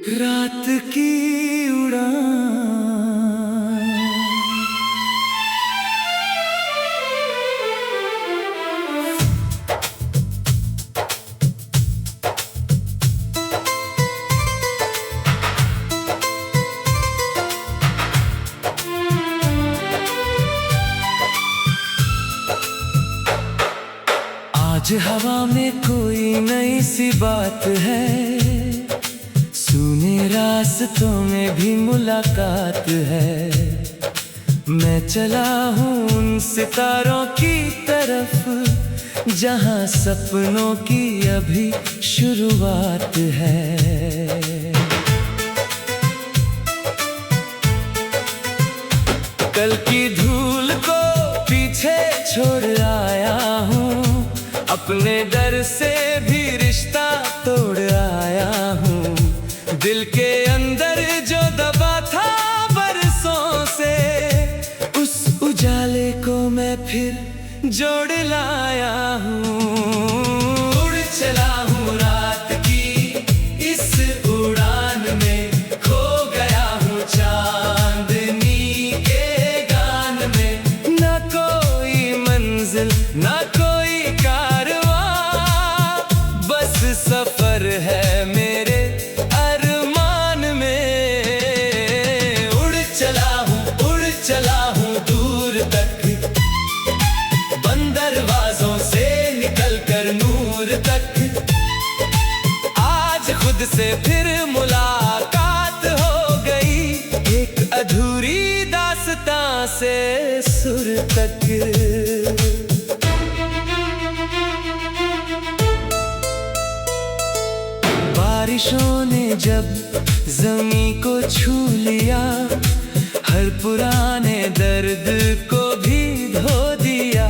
रात की उड़ान। आज हवा में कोई नई सी बात है, सुने रास्तों में भी मुलाकात है। मैं चला हूँ उन सितारों की तरफ जहाँ सपनों की अभी शुरुआत है। कल की धूल को पीछे छोड़ आया हूँ, अपने डर से भी रिश्ता तोड़ आया हूँ। दिल के अंदर जो दबा था बरसों से, उस उजाले को मैं फिर जोड़ लाया हूँ। उड़ चला हूँ रात की इस उड़ान में, खो गया हूँ चांदनी के गान में। ना कोई मंजिल ना कोई कारवां, बस सफर है मेरे अरमान में। उड़ चला हूँ दूर तक, बंद दरवाजों से निकल कर नूर तक। आज खुद से फिर मुलाकात हो गई, एक अधूरी दास्तां से सुर तक। बारिशों ने जब ज़मीं को छू लिया, हर पुराने दर्द को भी धो दिया।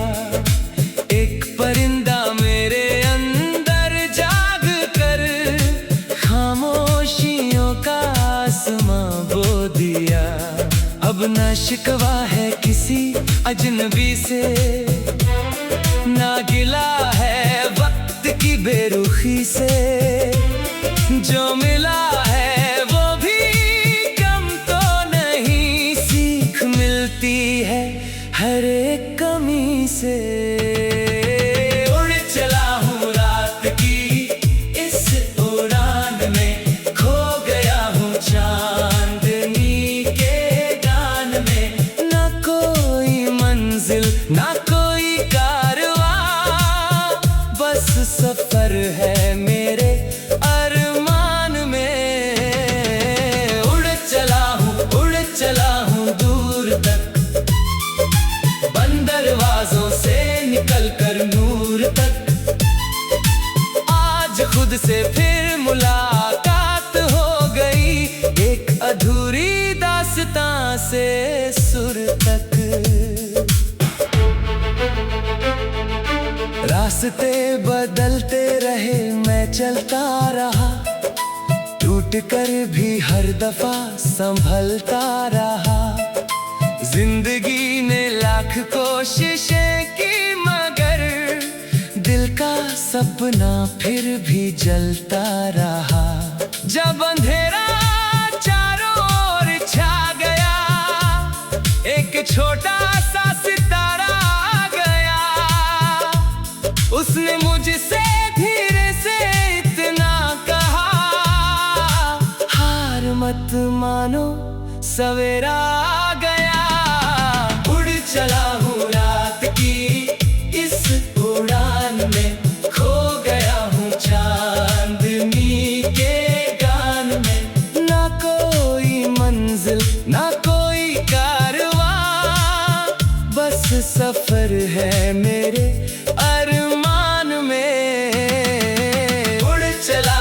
एक परिंदा मेरे अंदर जाग कर खामोशियों का आसमां बो दिया। अब ना शिकवा है किसी अजनबी से, ना गिला है वक्त की बेरुखी से। जो मिला है वो भी कम तो नहीं, सीख मिलती है हर एक कमी से। उड़ चला हूँ रात की इस उड़ान में, खो गया हूँ चांदनी के गान में। ना कोई मंजिल ना कोई कारवां, बस सफर है मेरे अरमान में। उड़ चला हूँ दूर तक, बंद दरवाजों से निकल कर नूर तक। आज खुद से फिर मुलाकात हो गई, एक अधूरी दास्तां से सुर तक। रास्ते बदलते रहे मैं चलता रहा, टूट कर भी हर दफा संभलता रहा। जिंदगी ने लाख कोशिशें की, मगर दिल का सपना फिर भी जलता रहा। जब अंधेरा चारों ओर छा गया, एक छोटा सा सितारा आ गया। उसने मुझसे धीरे से इतना कहा, हार मत मानो सवेरा आ गया। उड़ चला हूँ रात की इस उड़ान में, खो गया हूँ चांदनी के गान में। ना कोई मंजिल ना कोई कारवां, बस सफर है मेरे अरमान में। उड़ चला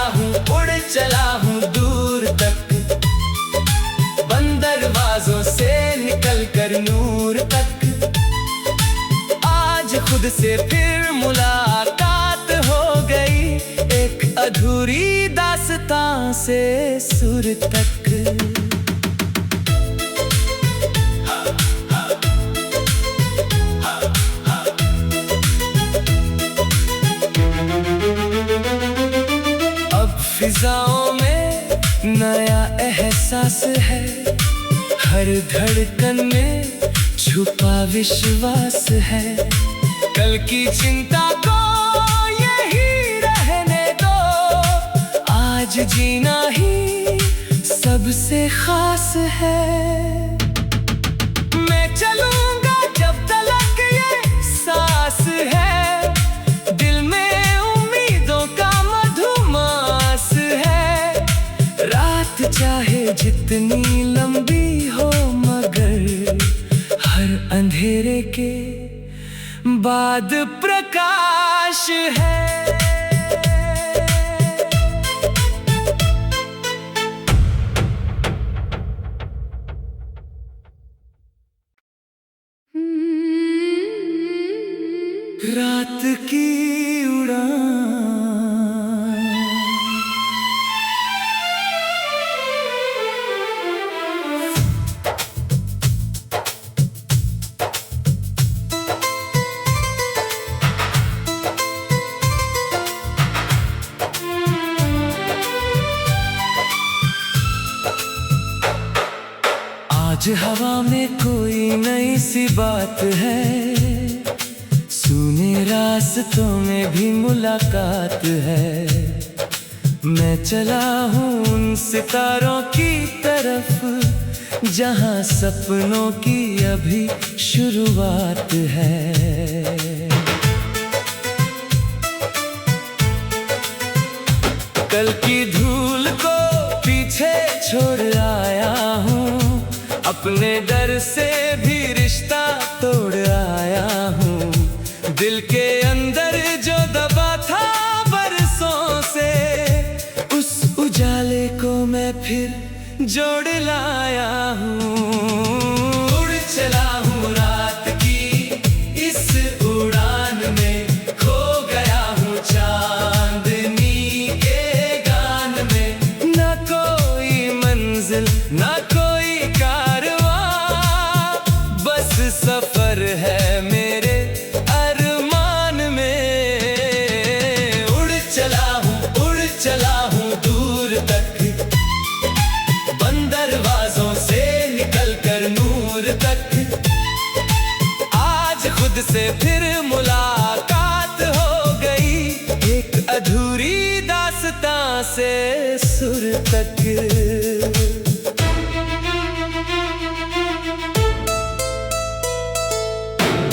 हूँ दूर तक, बंद दरवाजों से निकल कर नूर तक। आज खुद से फिर मुलाकात हो गई, एक अधूरी दास्तां से सुर तक। फिजाओं में नया एहसास है, हर धड़कन में छुपा विश्वास है। कल की चिंता को यही रहने दो, आज जीना ही सबसे खास है। मैं चलूंगा जब तलक ये सांस है, दिल में उम्मीदों का मधुमास है। रात चाहे जितनी लंबी हो, मगर हर अंधेरे के बाद प्रकाश है। रात की उड़ान, आज हवा में कोई नई सी बात है, सुने रास्तों में भी मुलाकात है। मैं चला हूँ उन सितारों की तरफ, जहाँ सपनों की अभी शुरुआत है। कल की धूल को पीछे छोड़ आया हूँ, अपने डर से भी रिश्ता तोड़ आया हूँ। दिल के अंदर जो दबा था बरसों से, उस उजाले को मैं फिर जोड़ लाया हूँ। उड़ चला हूँ रात की इस उड़ान में, खो गया हूँ चांदनी के गान में। ना कोई मंजिल ना कोई कारवां, बस सफर है मेरे अरमान में। उड़ चला हूँ दूर तक, बंद दरवाजों से निकल कर नूर तक। आज खुद से फिर मुलाकात हो गई, एक अधूरी दास्तां से सुर तक।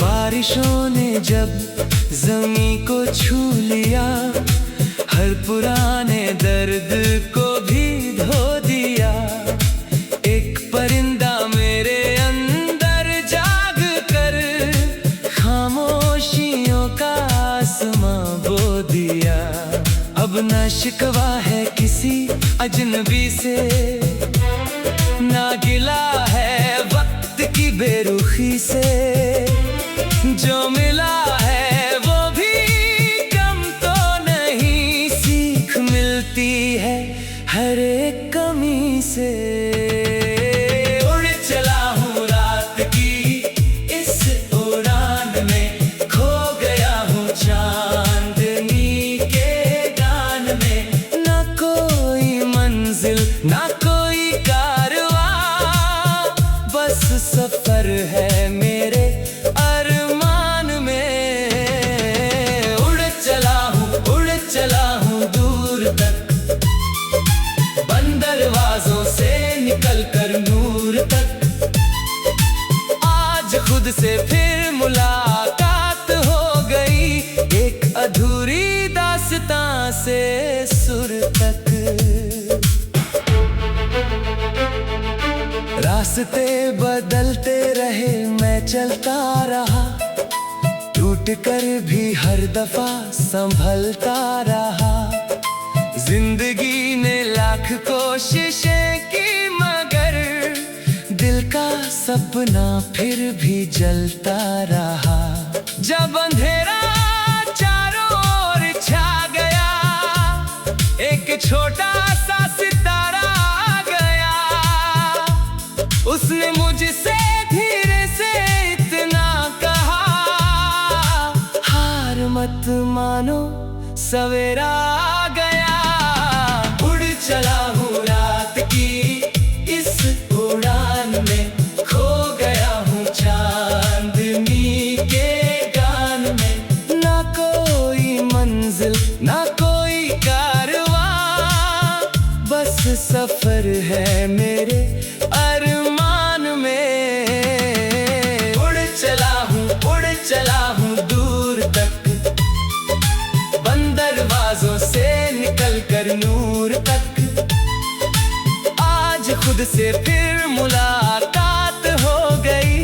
बारिशों ने जब ज़मीं को छू लिया, हर पुराने दर्द को भी धो दिया। एक परिंदा मेरे अंदर जाग कर, खामोशियों का आसमां बो दिया। अब ना शिकवा है किसी अजनबी से, ना गिला है वक्त की बेरुखी से। जो मिला है वो भी कम तो नहीं, सीख मिलती है हर एक कमी से। उड़ चला हूँ रात की इस उड़ान में, खो गया हूँ चांदनी के गान में। ना कोई मंजिल ना कोई कारवां, बस सफर है मेरे अरमान में। उड़ चला हूँ दूर तक, बंद दरवाजों से निकल कर नूर तक। आज खुद से फिर मुलाकात हो गई, एक अधूरी दास्तां से सुर तक। रास्ते बदलते रहे मैं चलता रहा, टूट कर भी हर दफा संभलता रहा। जिंदगी ने लाख कोशिशें की, मगर दिल का सपना फिर भी जलता रहा। जब अंधेरा चारों ओर छा गया, एक छोटा सा सितारा आ गया। उसने मुझसे धीरे से इतना कहा, हार मत मानो सवेरा आ गया। उड़ चला हूँ रात कारवां, बस सफर है मेरे अरमान में। उड़ चला हूँ दूर तक, बंद दरवाजों से निकल कर नूर तक। आज खुद से फिर मुलाकात हो गई,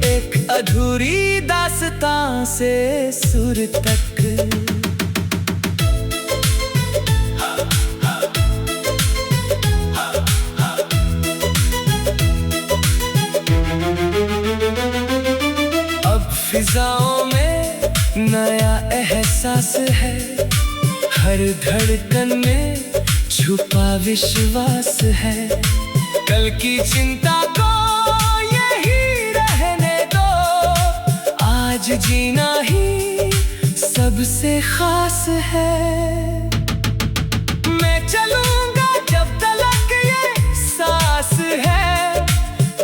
एक अधूरी दास्तां से सुर तक। फिजाओं में नया एहसास है, हर धड़कन में छुपा विश्वास है। कल की चिंता को यही रहने दो, आज जीना ही सबसे खास है। मैं चलूंगा जब तलक ये सांस है,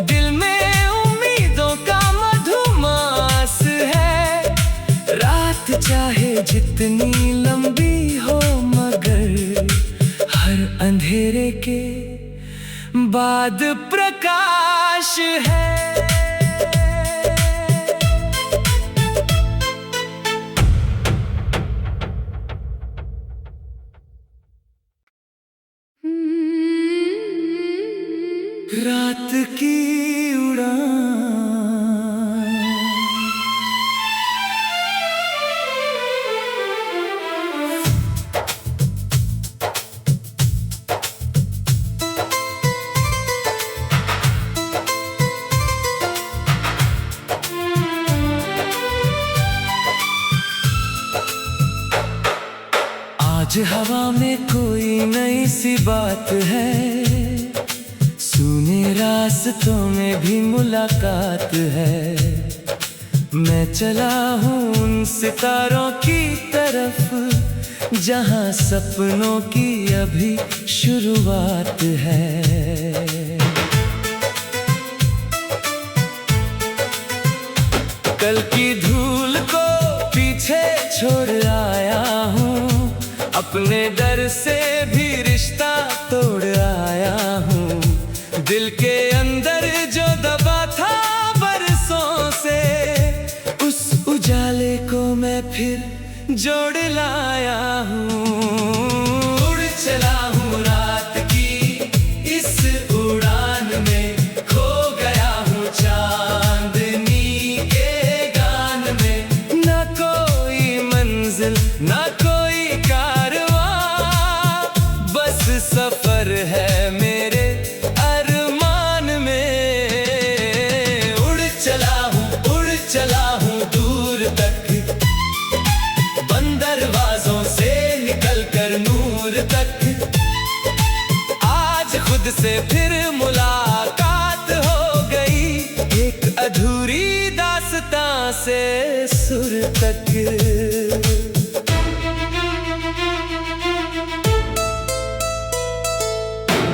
दिल में उम्मीदों का मधुमास है। रात चाहे जितनी लंबी हो, मगर हर अंधेरे के बाद प्रकाश है। रात की उड़ान, आज हवा में कोई नई सी बात है, सुने रास्तों में भी मुलाकात है। मैं चला हूँ उन सितारों की तरफ, जहाँ सपनों की अभी शुरुआत है। कल की धूल को पीछे छोड़ आया हूँ, अपने डर से भी रिश्ता तोड़ आया हूँ। दिल के अंदर जो दबा था बरसों से, उस उजाले को मैं फिर जोड़ लाया हूँ। उड़ चला हूँ रात की इस उड़ान में, खो गया हूँ चांदनी के गान में। ना कोई मंजिल ना कोई कारवां, बस सफर है मेरे अरमान में। उड़ चला हूँ दूर तक, बंद दरवाजों से निकल कर नूर तक। आज खुद से फिर मुलाकात हो गई, एक अधूरी दास्तां से सुर तक।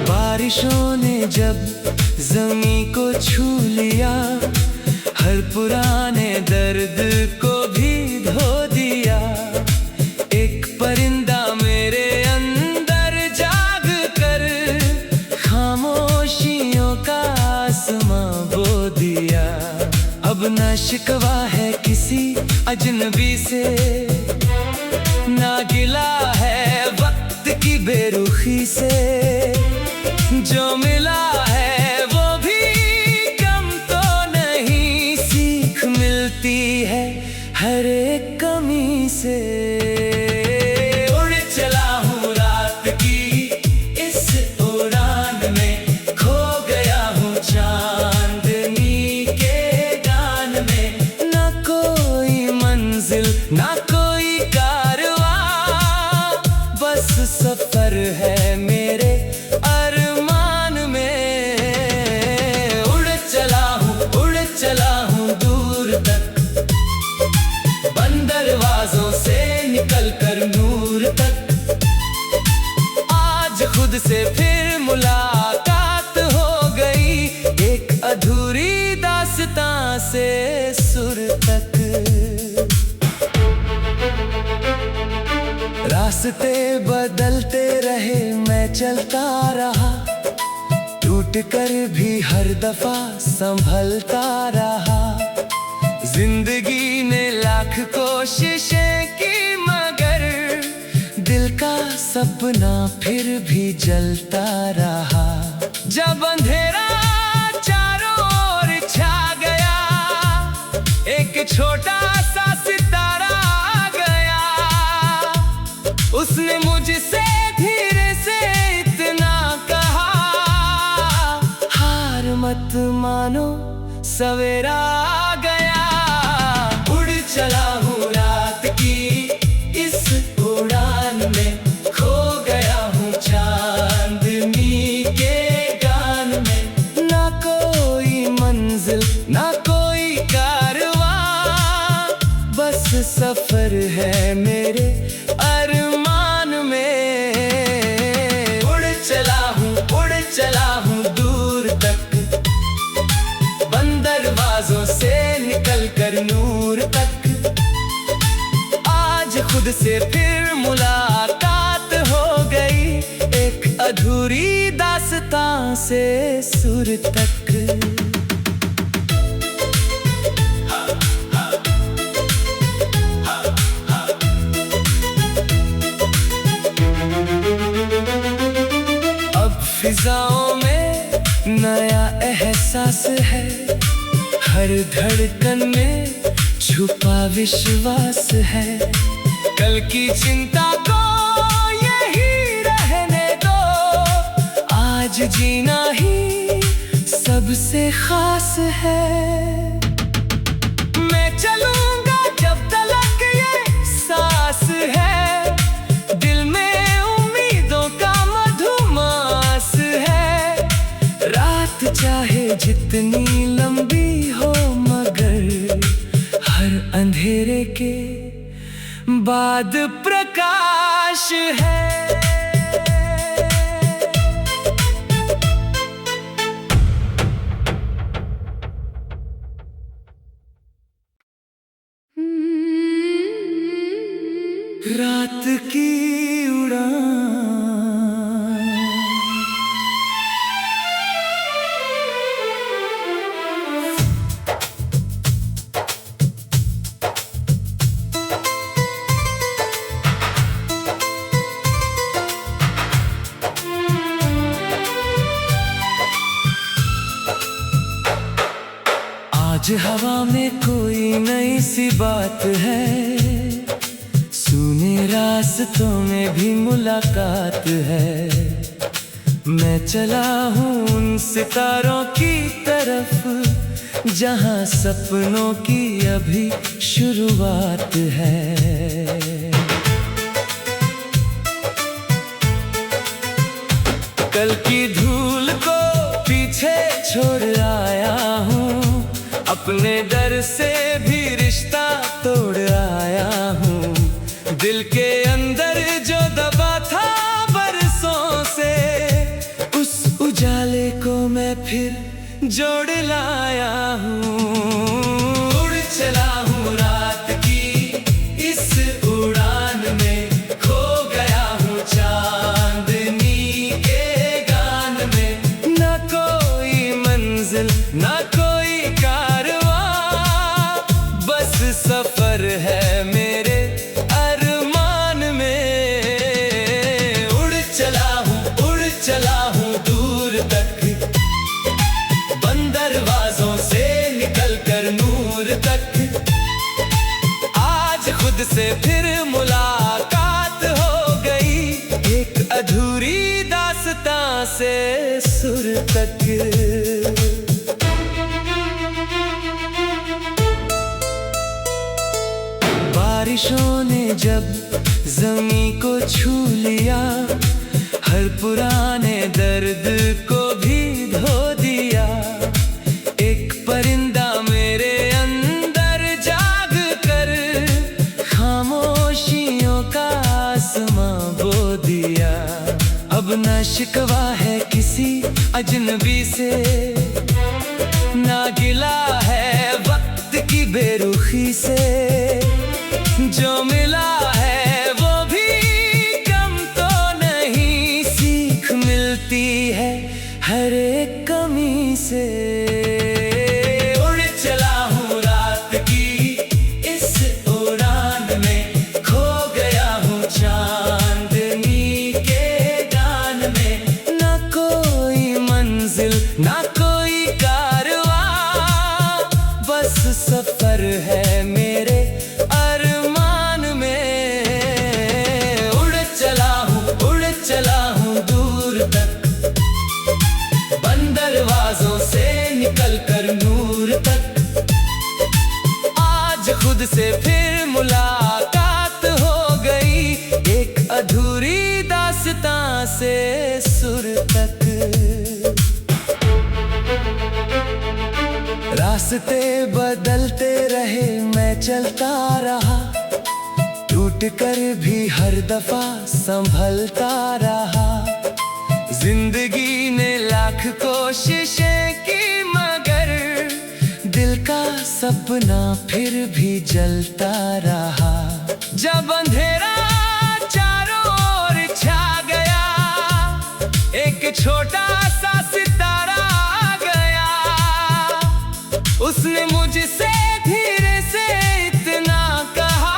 बारिशों ने जब ज़मीं को छू लिया, हर पुराने दर्द को भी धो दिया। एक परिंदा मेरे अंदर जाग कर, खामोशियों का आसमां बो दिया। अब ना शिकवा है किसी अजनबी से, ना गिला है वक्त की बेरुखी से। जो मिला है वो भी कम तो नहीं, सीख मिलती है हर एक कमी से। उड़ चला हूँ रात की इस उड़ान में, खो गया हूँ चांदनी के गान में। ना कोई मंजिल ना कोई कारवां, बस सफर है मेरे अरमान में। उड़ चला हूँ दूर तक, बंद दरवाजों से निकल कर नूर तक। आज खुद से फिर मुलाकात हो गई, एक अधूरी दास्तां से सुर तक। रास्ते बदलते रहे, मैं चलता रहा, टूट कर भी हर दफा संभलता रहा। जिंदगी ने लाख कोशिशें की, मगर दिल का सपना फिर भी जलता रहा। जब अंधेरा चारों ओर छा गया, एक छोटा सा सितारा आ गया। उसने मुझसे धीरे से इतना कहा, हार मत मानो, सवेरा आ गया। उड़ चला हूँ रात की इस उड़ान में, खो गया हूँ चांदनी के गान में। ना कोई मंजिल ना कोई कारवां, बस सफर है मेरे अरमान में। उड़ चला हूँ दूर तक, बंद दरवाजों से निकल कर नूर तक। आज खुद से फिर मुलाकात हो गई, एक अधूरी दास्तां से सुर तक। फिजाओं में नया एहसास है, हर धड़कन में छुपा विश्वास है। कल की चिंता को यही रहने दो, आज जीना ही सबसे खास है। मैं चलूंगा जब तलक ये सांस है, दिल में उम्मीदों का मधुमास है। रात चाहे जितनी लंबी हो, मगर हर अंधेरे के बाद प्रकाश है। रात की उड़ान, आज हवा में कोई नई सी बात है, सुने रास्तों में भी मुलाकात है। मैं चला हूँ उन सितारों की तरफ, जहाँ सपनों की अभी शुरुआत है। कल की धूल को पीछे छोड़ आया हूँ, अपने डर से भी रिश्ता तोड़ आया हूँ। दिल के अंदर जो दबा था बरसों से, उस उजाले को मैं फिर जोड़ लाया हूँ। उड़ चला हूँ रात की इस उड़ान में, खो गया हूँ चांदनी के गान में। ना कोई मंजिल ना कोई कारवां, बस सफर है मेरे अरमान में। उड़ चला हूँ दूर तक, बंद दरवाजों से निकल कर नूर तक। आज खुद से फिर मुलाकात हो गई, एक अधूरी दास्तां से सुर तक। बारिशों ने जब ज़मीं को छू लिया, हर पुराने दर्द को भी धो दिया। एक परिंदा मेरे अंदर जाग कर, खामोशियों का आसमां बो दिया। अब न शिकवा है किसी अजनबी से, ना गिला है वक्त की बेरुखी से। जो मिला है वो भी बचती है हर एक कमी से। उड़ चला हूँ रात की इस उड़ान में, खो गया हूँ चांदनी के गान में। ना कोई मंजिल ना कोई कारवां, बस सफर है मेरे अरमान में। उड़ चला हूँ दूर तक, बंद दरवाजों से निकल कर नूर तक। आज खुद से फिर मुलाकात हो गई, एक अधूरी दास्तां से सुर तक। रास्ते बदलते रहे मैं चलता रहा, टूट कर भी हर दफा संभलता रहा। जिंदगी ने लाख कोशिशें की, मगर दिल का सपना फिर भी जलता रहा। जब अंधेरा चारों ओर छा गया, एक छोटा सा सितारा आ गया। उसने मुझसे धीरे से इतना कहा,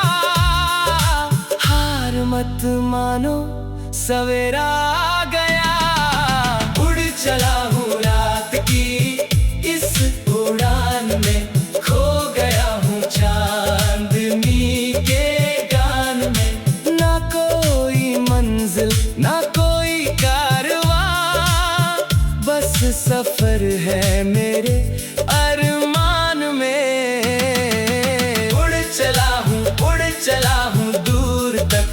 हार मत मानो सवेरा आ गया। उड़ चला हूँ रात की इस उड़ान में, खो गया हूँ चांदनी के गान में। ना कोई मंजिल ना कोई कारवां, बस सफर है मेरे अरमान में। उड़ चला हूँ दूर तक,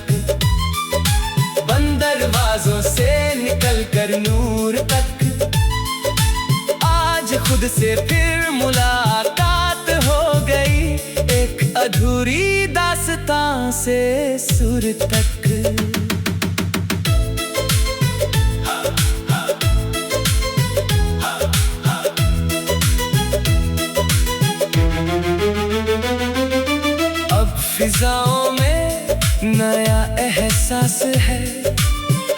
बंद दरवाजों से निकल कर नूर तक। आज खुद से फिर मुलाकात हो गई, एक अधूरी दास्तां से सुर तक। फिजाओं में नया एहसास है,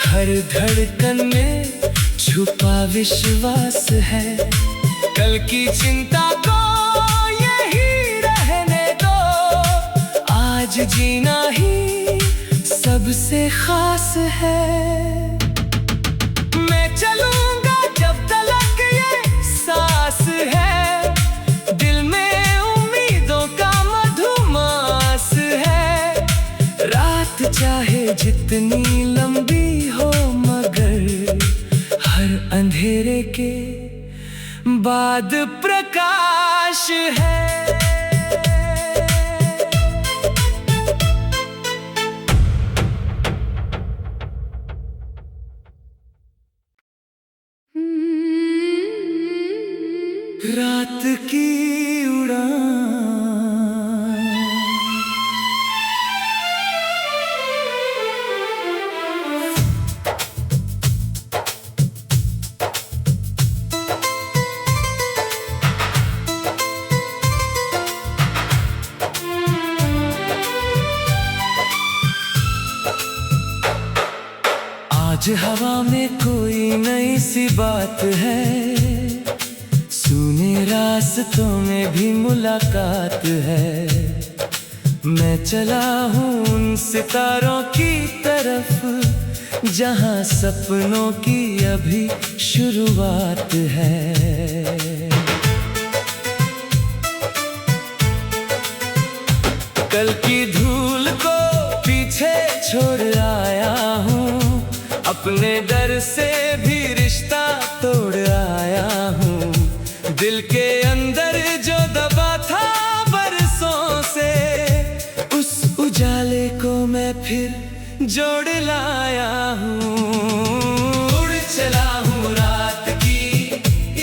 हर धड़कन में छुपा विश्वास है। कल की चिंता को यही रहने दो, आज जीना ही सबसे खास है। मैं चलूंगा जब तलक ये सांस है, दिल में उम्मीदों का मधुमास है। रात चाहे जितनी लंबी हो, मगर हर अंधेरे के बाद प्रकाश है। रात की उड़ान, आज हवा में कोई नई सी बात है, सुने रास्तों में भी मुलाकात है। मैं चला हूँ उन सितारों की तरफ, जहाँ सपनों की अभी शुरुआत है। कल की धूल को पीछे छोड़ आया हूँ, अपने डर से भी रिश्ता तोड़ आया हूँ। दिल के अंदर जो दबा था बरसों से, उस उजाले को मैं फिर जोड़ लाया हूँ। उड़ चला हूँ रात की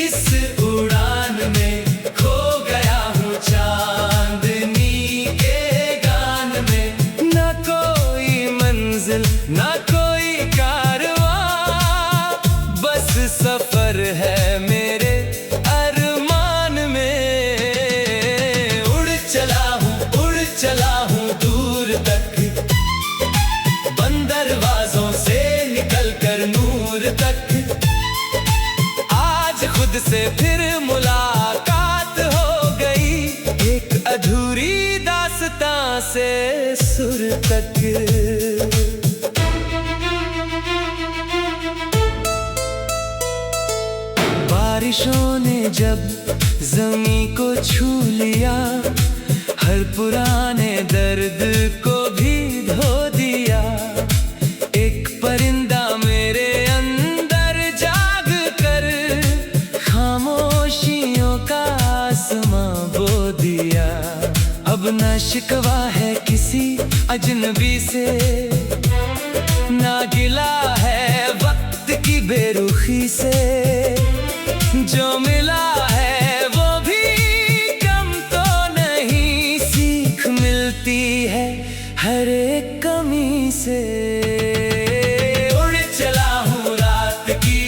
इस उड़ान में, खो गया हूँ चांदनी के गान में। ना कोई मंजिल ना कोई कारवां, बस सफर है मेरे अरमान में। उड़ चला हूँ दूर तक, बंद खुद से फिर मुलाकात हो गई, एक अधूरी दास्तां से सुर तक। बारिशों ने जब ज़मीं को छू लिया, हर पुराने दर्द को भी धो दिया। एक परिंदा मेरे अंदर जाग कर खामोशियों का आसमां बो दिया। अब ना शिकवा है किसी अजनबी से, ना गिला है वक्त की बेरुखी से। जो मिला है वो भी कम तो नहीं, सीख मिलती है हर एक कमी से। उड़ चला हूँ रात की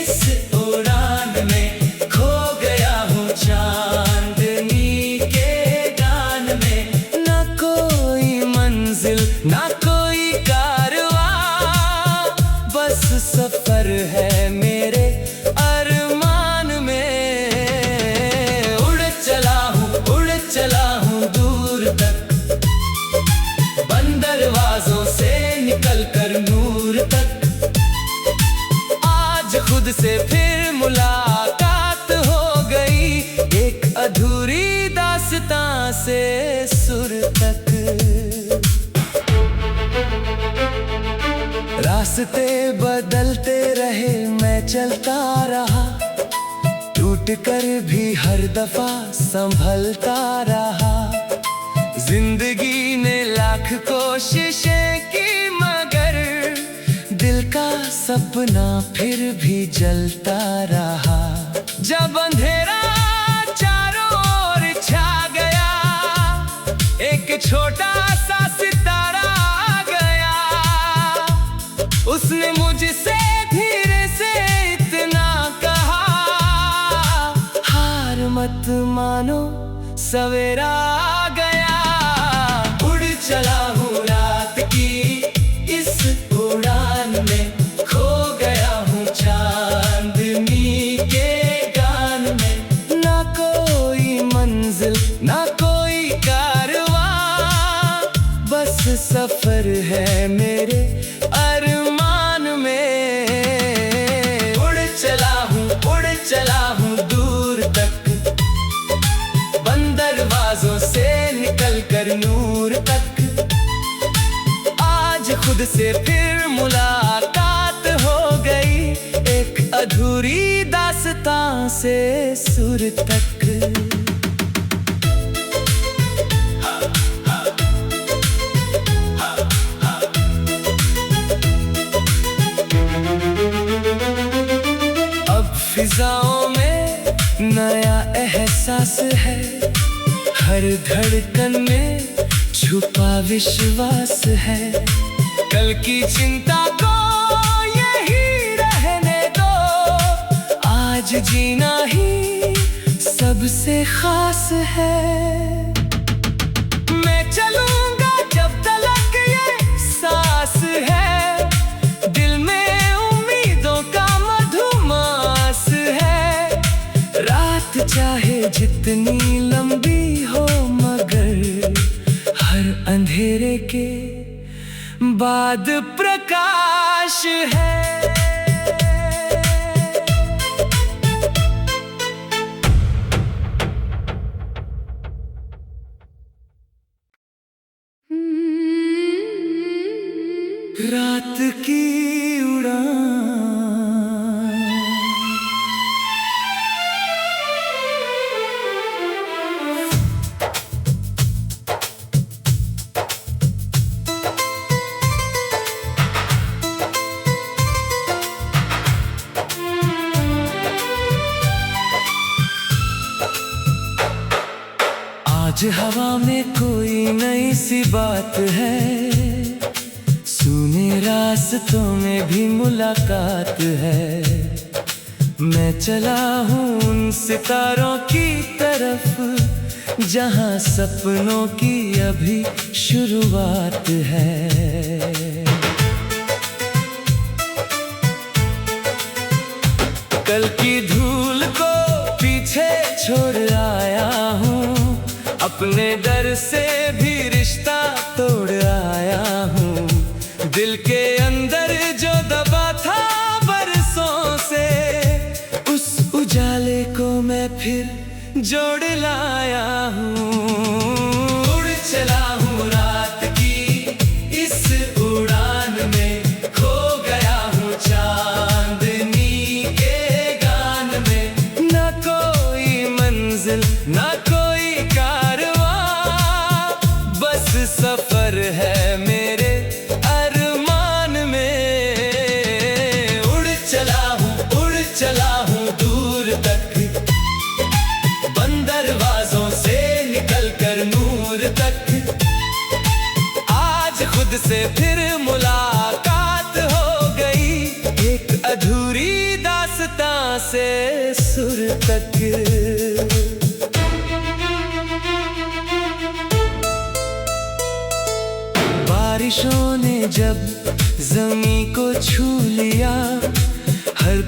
इस उड़ान में, खो गया हूँ चांदनी के गान में। ना कोई मंजिल ना कोई कारवां, बस सफर है मेरे अरमान में। उड़ चला हूँ दूर तक, बंद दरवाजों से निकल कर नूर तक। आज खुद से फिर मुलाकात हो गई, एक अधूरी दास्तां से सुर तक। रास्ते बदलते रहे मैं चलता रहा, टूट कर भी हर दफा संभलता रहा। जिंदगी ने लाख कोशिशें की, मगर दिल का सपना फिर भी जलता रहा। जब अंधेरा चारों ओर छा गया, एक छोटा सा सितारा आ गया। उसने मुझसे धीरे से इतना कहा, हार मत मानो सवेरा आ गया। उड़ चला हूँ रात की इस उड़ान में, खो गया हूँ चांदनी के गान में। ना कोई मंजिल ना कोई कारवां, बस सफर है मेरे अरमान में। उड़ चला हूँ दूर तक, बंद दरवाजों से निकल कर नूर तक। आज खुद से फिर मुलाकात हो गई, एक अधूरी दास्तां से सुर तक। फिजाओं में नया एहसास है, हर धड़कन में छुपा विश्वास है। कल की चिंता को यही रहने दो, आज जीना ही सबसे खास है। मैं चलूंगा जब तलक ये सांस है, दिल में उम्मीदों का मधुमास है। रात चाहे जितनी लंबी हो, मगर हर अंधेरे के बाद प्रकाश है। रात की उड़ान, आज हवा में कोई नई सी बात है, सुने रास्तों में भी मुलाकात है। मैं चला हूँ उन सितारों की तरफ, जहाँ सपनों की अभी शुरुआत है। कल की धूल अपने डर से भी रिश्ता तोड़ आया हूँ। दिल के अंदर जो दबा था बरसों से, उस उजाले को मैं फिर जोड़ लाया हूँ। उड़ चला हूँ रात की इस उड़ान में, खो गया हूँ चांदनी के गान में। ना कोई मंजिल ना कोई कारवां, बस सफर है मेरे अरमान में। उड़ चला हूँ दूर तक, बंद दरवाजों से निकल कर नूर तक। आज खुद से फिर मुलाकात हो गई, एक अधूरी दास्तां से सुर तक। बारिशों ने जब ज़मीं को छू लिया, हर